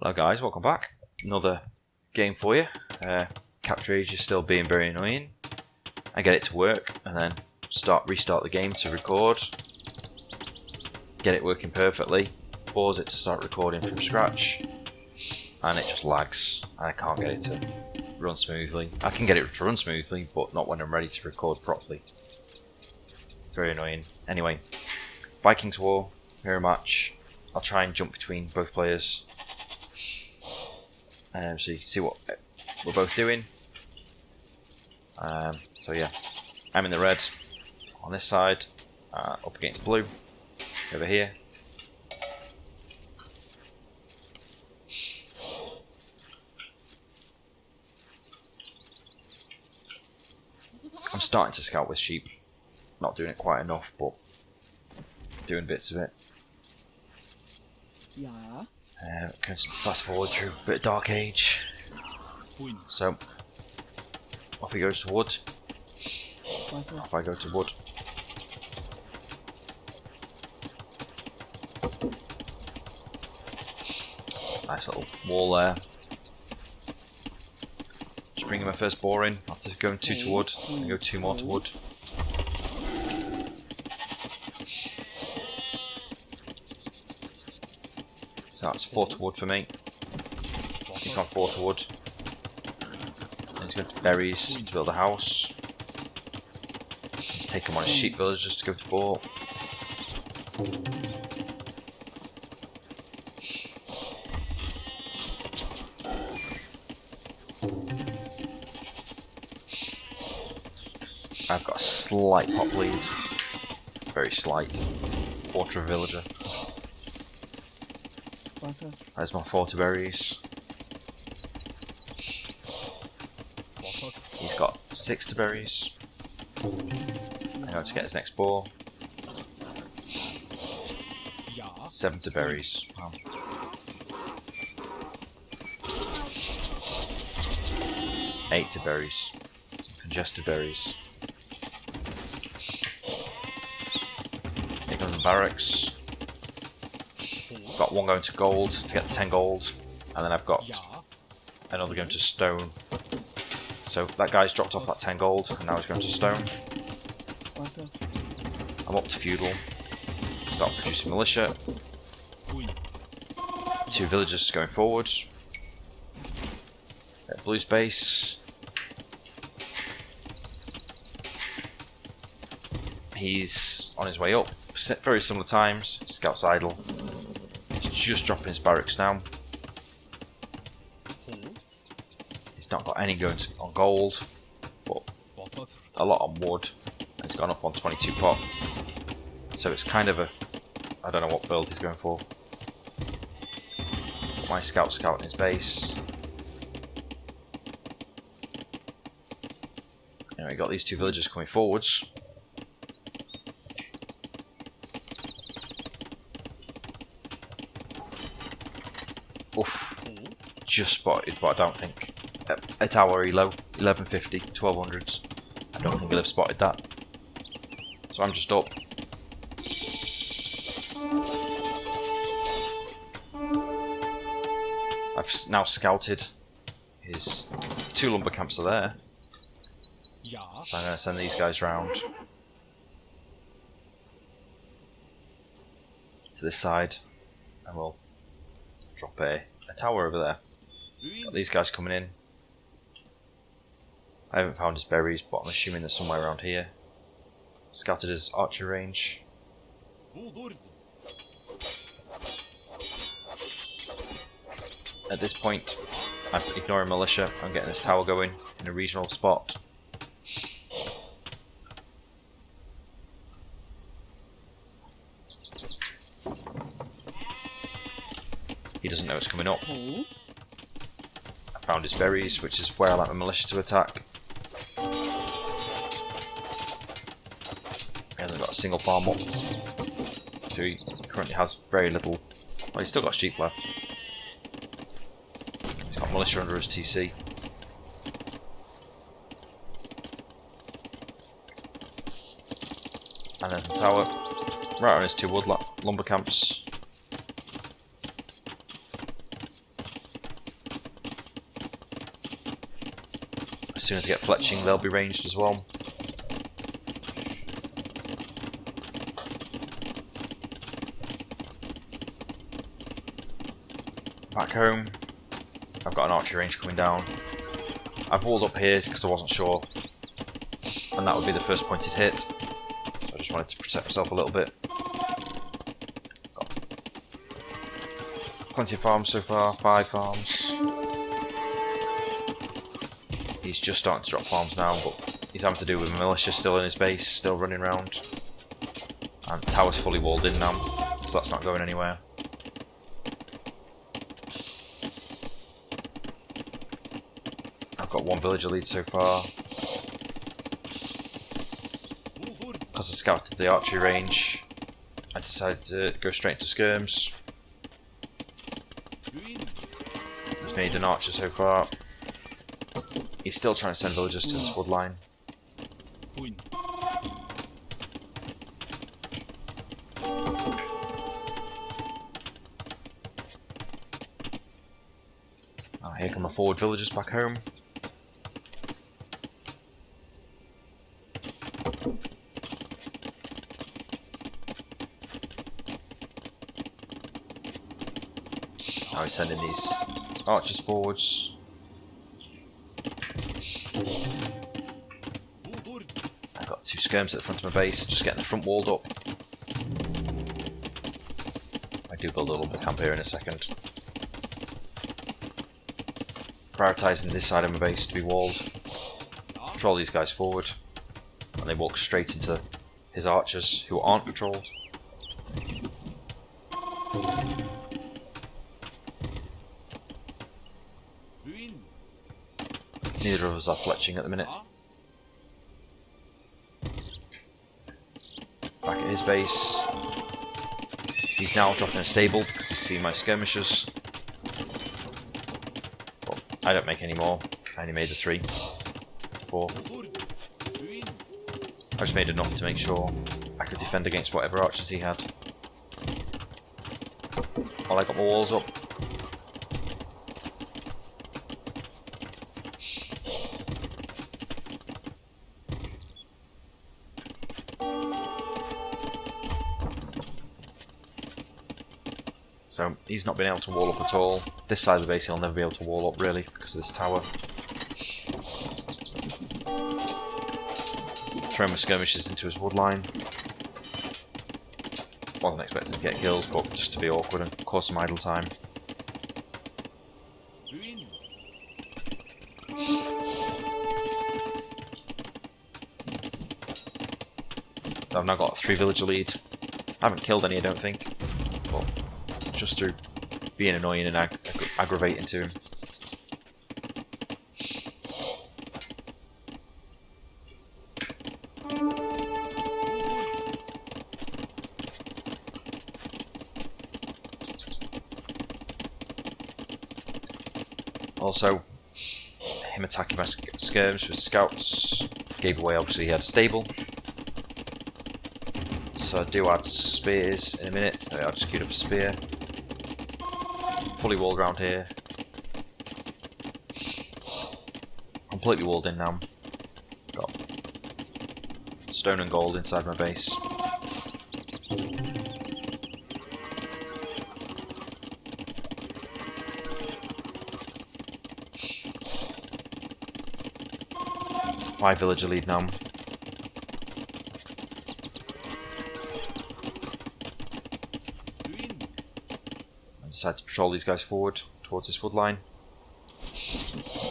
Hello guys, welcome back. Another game for you. Capture age is still being very annoying. I get it to work and then restart the game to record. Get it working perfectly. Pause it to start recording from scratch. And it just lags. I can't get it to run smoothly. I can get it to run smoothly, but not when I'm ready to record properly. Very annoying. Anyway, Vikings War, mirror match. I'll try and jump between both players. So you can see what we're both doing. So yeah, I'm in the red on this side, up against blue over here. I'm starting to scout with sheep, not doing it quite enough, but doing bits of it. Yeah. Can fast forward through a bit of Dark Age. So, off he goes to wood. Off I go to wood. Nice little wall there. Just bringing my first boar in. After going 2 to wood, and go 2 more to wood. So that's 4 to wood for me. He's gone 4 to wood. And he's going to berries to build a house. He's taken one of his sheep villagers to go to boar. I've got a slight pop lead. Very slight. Quarter of a villager. There's my 40 berries. He's got 60 berries. I'm going to get his next boar. 70 berries. Wow. $80 berries. Some congested berries. Here comes the barracks. Got one going to gold to get the 10 gold, and then I've got another going to stone. So that guy's dropped off that 10 gold, and now he's going to stone. I'm up to feudal. Start producing militia. 2 villagers going forward. Blue's base. He's on his way up. Very similar times. Scout's idle. Just dropping his barracks now. He's not got any going on gold, but a lot on wood. He's gone up on 22 pot. So it's kind of a, I don't know what build he's going for. My scout's scouting his base. Anyway, got these 2 villagers coming forwards. Oof, just spotted, but I don't think. A tower elo, 1150, 1200s. I don't think he'll have spotted that. So I'm just up. I've now scouted his 2 lumber camps are there. So I'm going to send these guys round to this side, and we'll drop a tower over there. Got these guys coming in. I haven't found his berries, but I'm assuming they're somewhere around here. Scouted his archery range. At this point, I'm ignoring militia. I'm getting this tower going in a reasonable spot. He doesn't know it's coming up. I found his berries, which is where I like my militia to attack. He hasn't got a single farm up. So he currently has very little. Well, he's still got sheep left. He's got militia under his TC. And then the tower. Right on his 2 wood lumber camps. As soon as I get fletching, they'll be ranged as well. Back home, I've got an archery range coming down. I've walled up here because I wasn't sure, and that would be the first pointed hit. So I just wanted to protect myself a little bit. Got plenty of farms so far, 5 farms. He's just starting to drop farms now, but he's having to do with militia still in his base, still running around. And the tower's fully walled in now, so that's not going anywhere. I've got 1 villager lead so far. Because I scouted the archery range, I decided to go straight to skirms. He's made an archer so far. He's still trying to send villagers to this wood line. Here come my forward villagers back home. Now he's sending these archers forwards. I've got 2 skirms at the front of my base, just getting the front walled up. I do build a little bit of camp here in a second. Prioritising this side of my base to be walled. Patrol these guys forward, and they walk straight into his archers who aren't patrolled. Neither of us are fletching at the minute. Back at his base. He's now dropping a stable because he's seen my skirmishers. But I don't make any more. I only made the 3. 4. I just made enough to make sure I could defend against whatever archers he had. While I got my walls up. So he's not been able to wall up at all. This side of the base he'll never be able to wall up really because of this tower. Throw my skirmishers into his wood line. Wasn't expecting to get kills, but just to be awkward and cause some idle time. So I've now got a 3 villager lead. I haven't killed any, I don't think, but just through being annoying and aggravating to him. Also, him attacking my skirms with scouts gave away, obviously he had a stable. So I do add spears in a minute. I'll just queued up a spear. Fully walled around here. Completely walled in now. Got stone and gold inside my base. Five villager lead now. I decide to patrol these guys forward towards this wood line.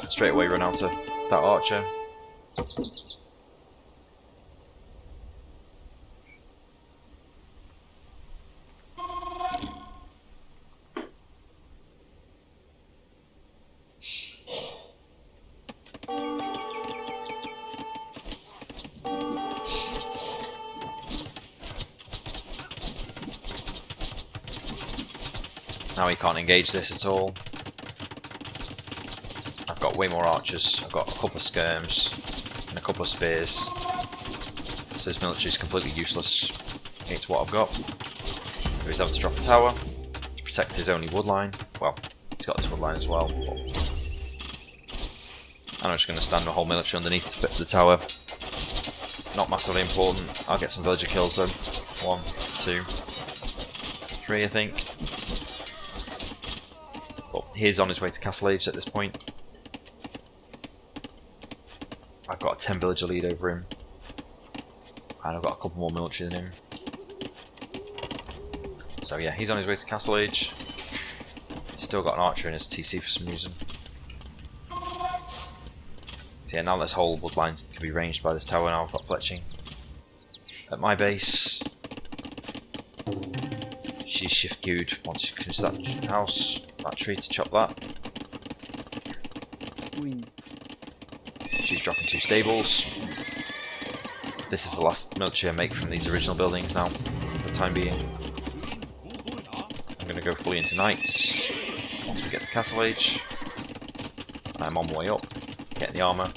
Straight away run out to that archer. Now he can't engage this at all. I've got way more archers. I've got a couple of skirms and a couple of spears. So this military is completely useless against what I've got. So he's having to drop a tower to protect his only wood line. Well, he's got this wood line as well. But And I'm just going to stand the whole military underneath the tower. Not massively important. I'll get some villager kills though. 1, 2, 3, I think. But he's on his way to Castle Age at this point. I've got a 10 villager lead over him. And I've got a couple more military than him. So yeah, he's on his way to Castle Age. He's still got an archer in his TC for some reason. So yeah, now this whole woodline can be ranged by this tower. Now I've got fletching. At my base, she's shift queued once she finishes that house, that tree to chop that. She's dropping 2 stables. This is the last military I make from these original buildings now, for the time being. I'm going to go fully into knights once we get to Castle Age. I'm on my way up, getting the armour.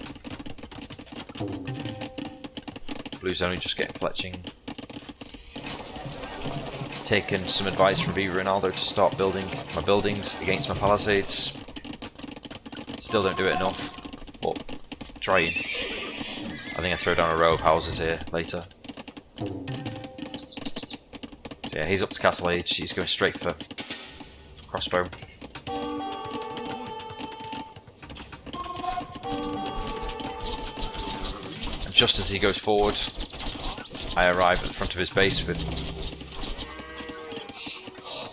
Blue's only just getting fletching. Taken some advice from Viva Ronaldo to start building my buildings against my palisades. Still don't do it enough, but trying. I think I throw down a row of houses here later. So yeah, he's up to Castle Age. He's going straight for crossbow. And just as he goes forward, I arrive at the front of his base with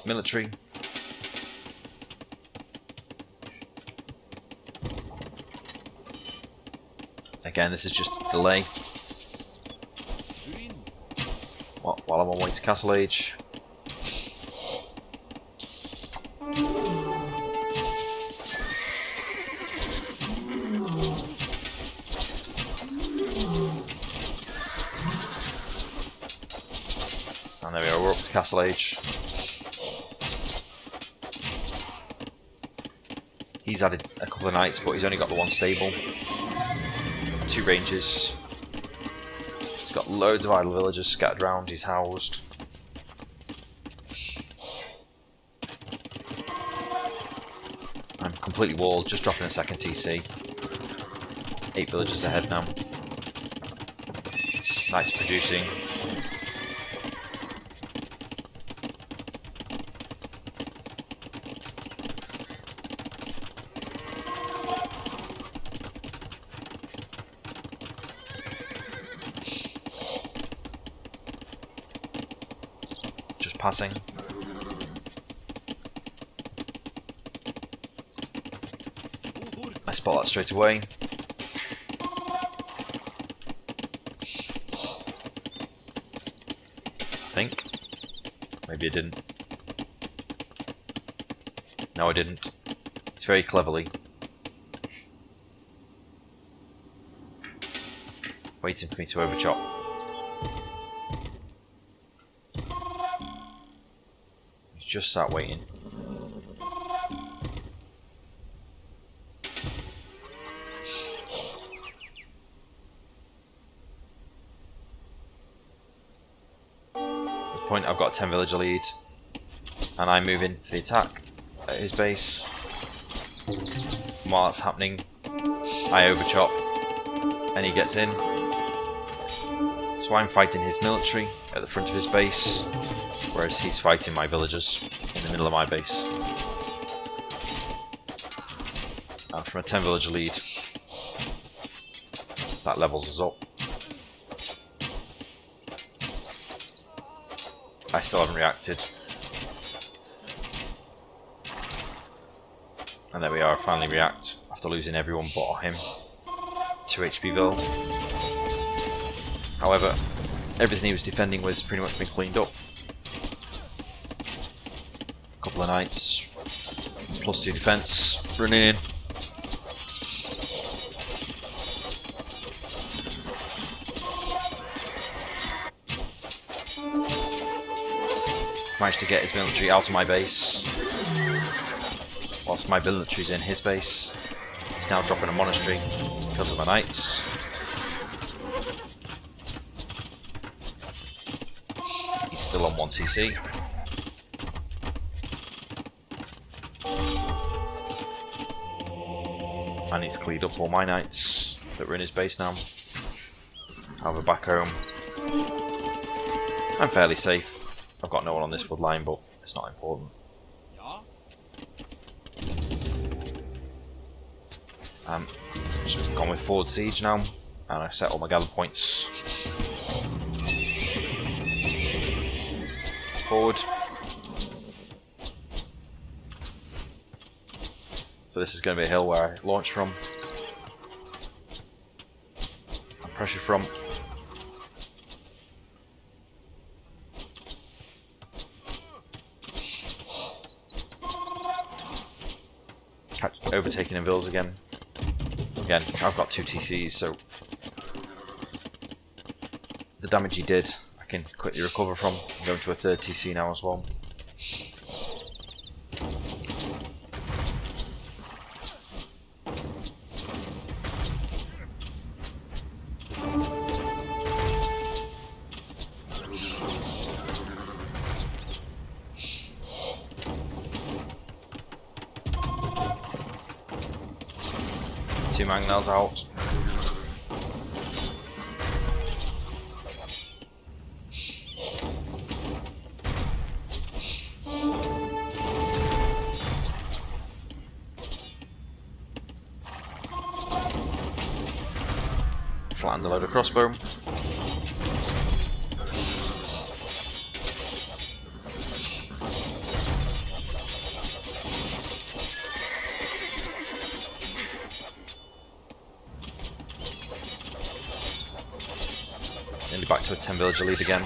military. Again, this is just a delay while I'm on my way to Castle Age. And there we are, we're up to Castle Age. He's added a couple of knights, but he's only got the 1 stable. 2 ranges. He's got loads of idle villagers scattered around. He's housed. I'm completely walled, just dropping a second TC. 8 villagers ahead now. Nice producing. Passing. I spot that straight away. I think. Maybe I didn't. No, I didn't. It's very cleverly. Waiting for me to overchop. Just sat waiting. At this point I've got a 10 villager lead and I move in for the attack at his base. And while that's happening, I overchop and he gets in. So I'm fighting his military at the front of his base, whereas he's fighting my villagers in the middle of my base. And from a 10 villager lead, that levels us up. I still haven't reacted. And there we are, I finally react after losing everyone but him. 2 HP Ville. However, everything he was defending was pretty much been cleaned up. Couple of knights, +2 defense, running in. Managed to get his military out of my base, whilst my military's in his base. He's now dropping a monastery because of the knights. He's still on 1 TC. And he's cleared up all my knights that were in his base now. However, back home, I'm fairly safe. I've got no one on this wood line, but it's not important. Just gone with forward siege now, and I've set all my gather points forward. So this is going to be a hill where I launch from and pressure from. Overtaking Invilles again. Again, I've got 2 TCs, so the damage he did, I can quickly recover from. I'm going to a 3rd TC now as well. Two mangonels out. Flatten the load of crossbow. Nearly back to a 10 villager lead again.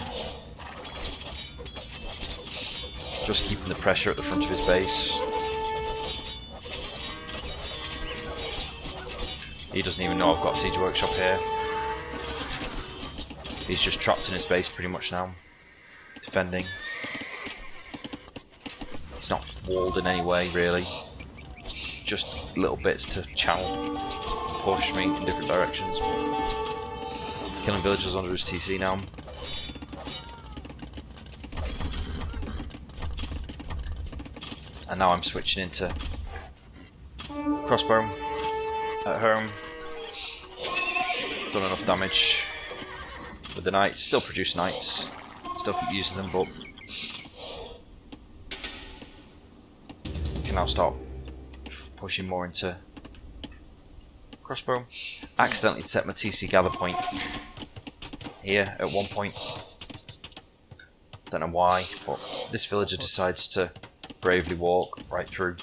Just keeping the pressure at the front of his base. He doesn't even know I've got a siege workshop here. He's just trapped in his base pretty much now, defending. He's not walled in any way really, just little bits to channel and push me in different directions. Killing villagers under his TC now. And now I'm switching into crossbow at home. Done enough damage with the knights. Still produce knights. Still keep using them, but can now start pushing more into crossbow. Accidentally set my TC gather point here at one point. Don't know why, but this villager decides to bravely walk right through.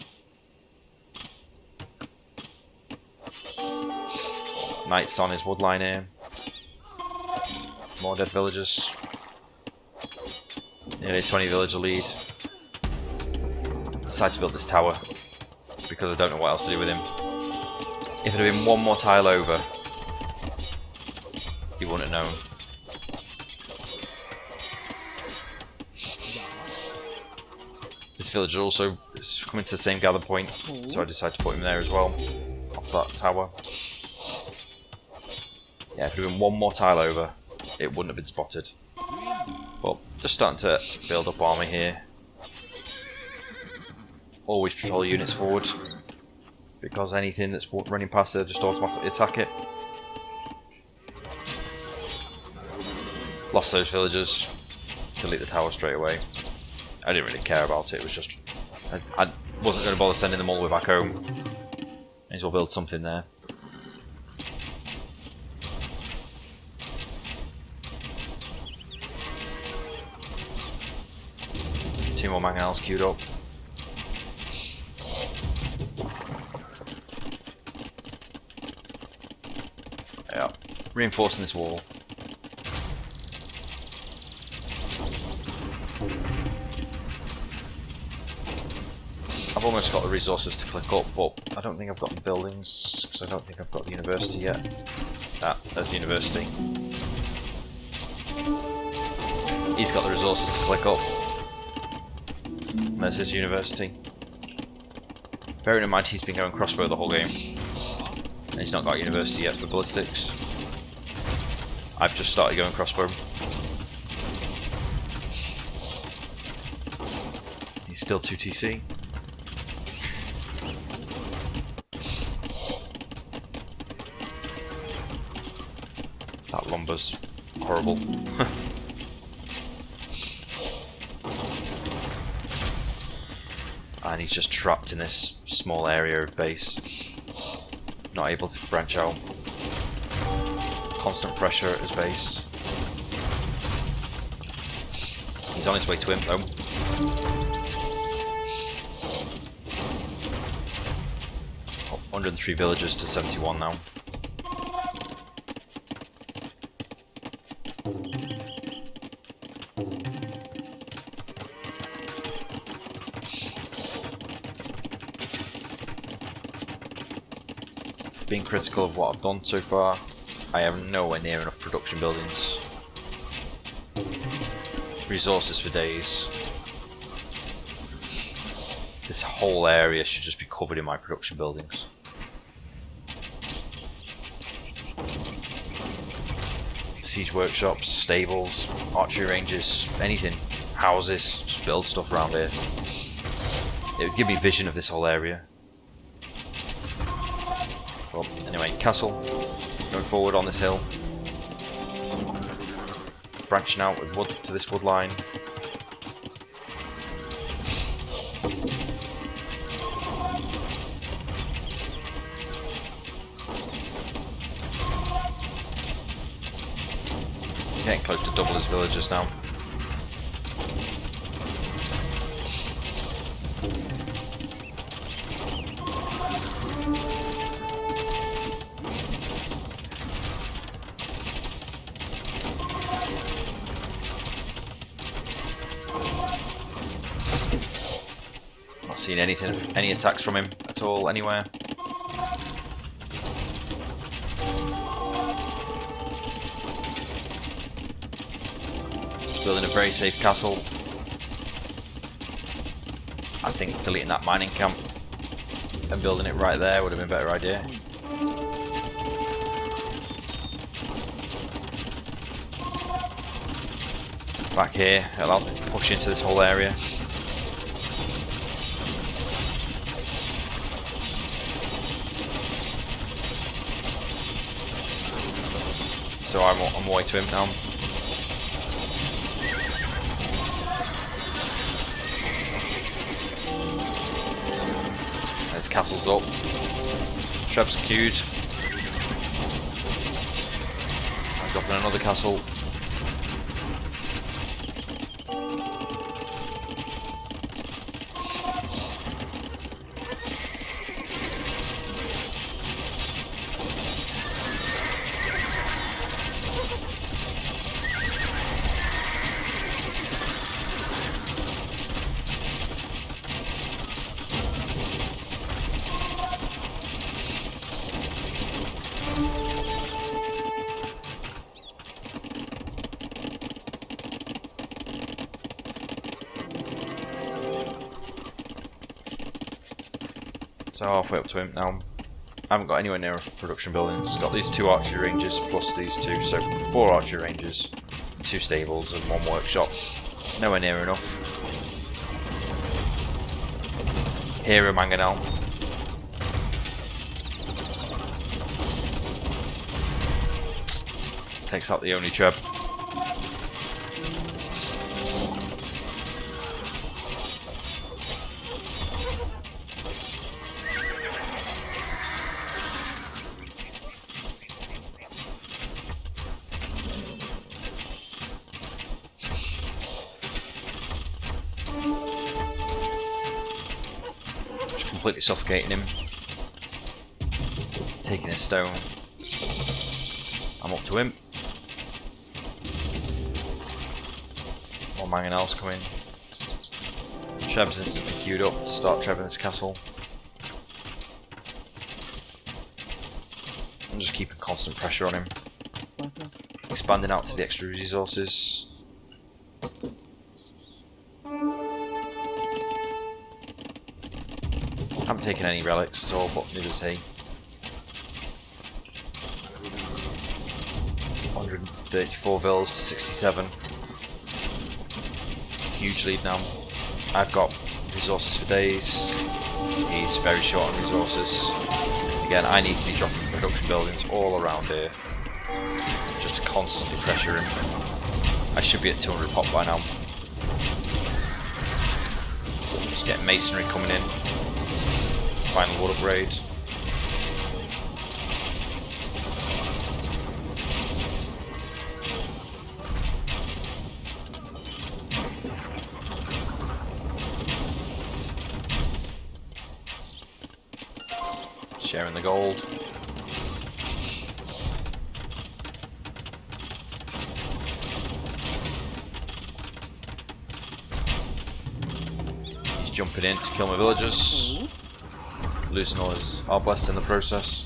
Knights on his woodline here. More dead villagers. Nearly 20 villager lead. Decided to build this tower because I don't know what else to do with him. If it had been one more tile over, he wouldn't have known. This villager also is coming to the same gather point, so I decided to put him there as well, off that tower. Yeah, if it had been one more tile over, it wouldn't have been spotted. But just starting to build up army here. Always patrol units forward, because anything that's running past there just automatically attack it. Lost those villagers, delete the tower straight away. I didn't really care about it, it was just I wasn't going to bother sending them all the way back home. May as well build something there. Two more mangonels queued up. Yeah, reinforcing this wall. I've almost got the resources to click up, but I don't think I've got the buildings, because I don't think I've got the university yet. Ah, there's the university. He's got the resources to click up. And there's his university. Bearing in mind he's been going crossbow the whole game. And he's not got university yet for ballistics. I've just started going crossbow. He's still 2 TC. that lumber's horrible. And he's just trapped in this small area of base, not able to branch out. Constant pressure at his base. He's on his way to him though. Oh, 103 villagers to 71 now. Being critical of what I've done so far, I have nowhere near enough production buildings. Resources for days. This whole area should just be covered in my production buildings. Siege workshops, stables, archery ranges, anything. Houses, just build stuff around here. It would give me vision of this whole area. Well, anyway, castle, going forward on this hill, branching out with wood to this wood line. Getting close to double his villagers now. Seen anything, any attacks from him at all, anywhere. Building a very safe castle. I think deleting that mining camp and building it right there would have been a better idea. Back here, it allows me to push into this whole area. So I'm on my way to him now. His castle's up. Treb's queued. I'm dropping another castle. So halfway up to him now. I haven't got anywhere near production buildings. Got these 2 archery ranges plus these 2, so 4 archery ranges, 2 stables and 1 workshop. Nowhere near enough. Here a mangonel. Takes out the only treb. Completely suffocating him. Taking his stone. I'm up to him. More mangonels coming. Treb's instantly queued up to start trebbing this castle. I'm just keeping constant pressure on him. Expanding out to the extra resources. Haven't taken any relics at all, but neither has he. 134 vills to 67. Huge lead now. I've got resources for days. He's very short on resources. Again, I need to be dropping production buildings all around here. Just constantly pressure him. I should be at 200 pop by now. Just get masonry coming in. Final wood upgrade. Sharing the gold. He's jumping in to kill my villagers. Losing all his arbalest in the process.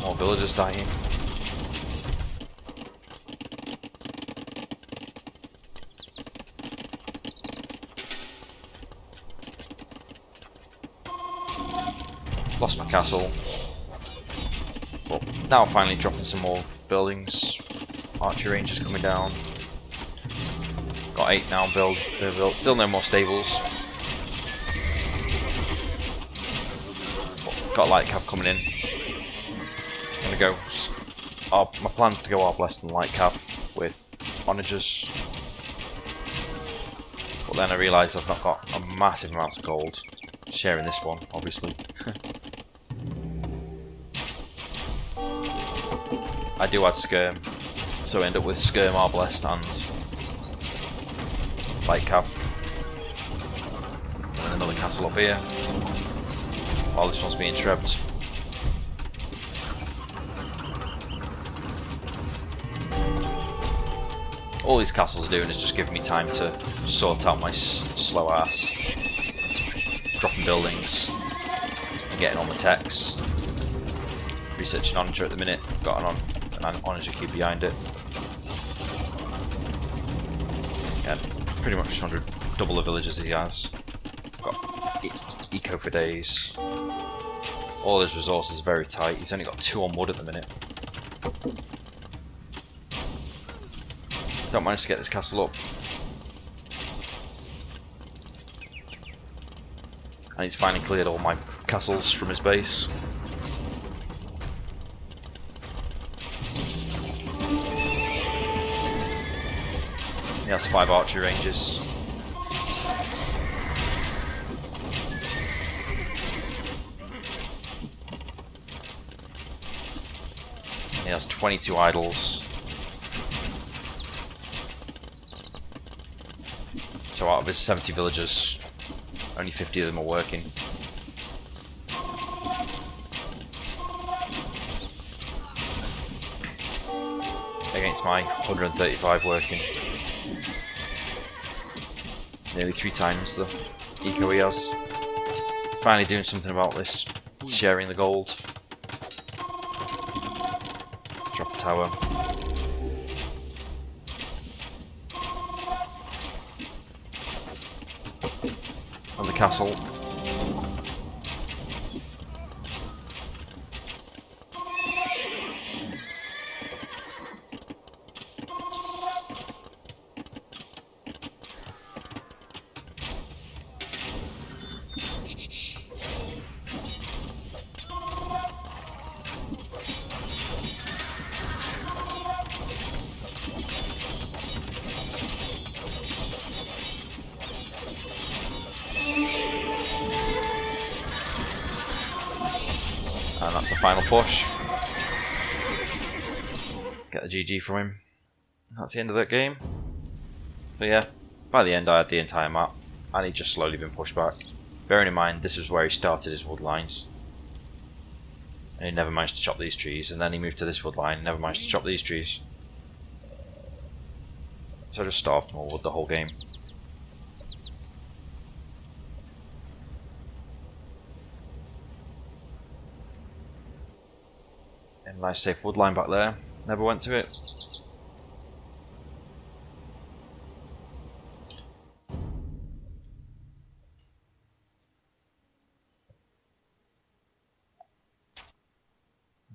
More villagers dying. Lost my castle. Well, now finally dropping some more buildings. Archery ranges coming down. Got 8 now built. Still no more stables. Got light cav coming in. I'm gonna go. My plan to go arbalest and light cav with onagers. But then I realised I've not got a massive amount of gold. Sharing this one, obviously. I do add skirm, so I end up with skirm, arbalest and light cav. And another castle up here, while this one's being trebed. All these castles are doing is just giving me time to sort out my slow ass. Dropping buildings and getting on the techs. Researching onager at the minute, got an onager queue behind it. Yeah, pretty much 100 double the villagers he has. Got eco for days. All his resources are very tight. He's only got 2 on wood at the minute. Don't manage to get this castle up. And he's finally cleared all my castles from his base. He has 5 archery ranges. He has 22 idols. So out of his 70 villagers, only 50 of them are working. Against my 135 working. Nearly 3 times the eco he has. Finally doing something about this, sharing the gold. Drop a tower. On the castle. And that's the final push. Get a GG from him. That's the end of that game. So yeah, by the end I had the entire map, and he'd just slowly been pushed back. Bearing in mind, this is where he started his wood lines. And he never managed to chop these trees, and then he moved to this wood line, and never managed to chop these trees. So I just starved more wood the whole game. And nice safe wood line back there. Never went to it.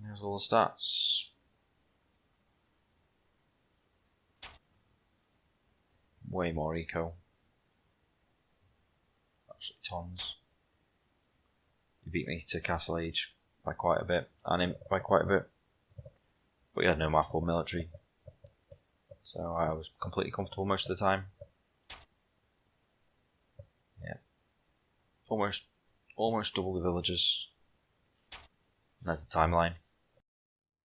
There's all the stats. way more eco. Absolutely tons. He beat me to Castle Age by quite a bit, and him by quite a bit. But he had no map or military, so I was completely comfortable most of the time. Yeah, almost double the villagers. And there's the timeline.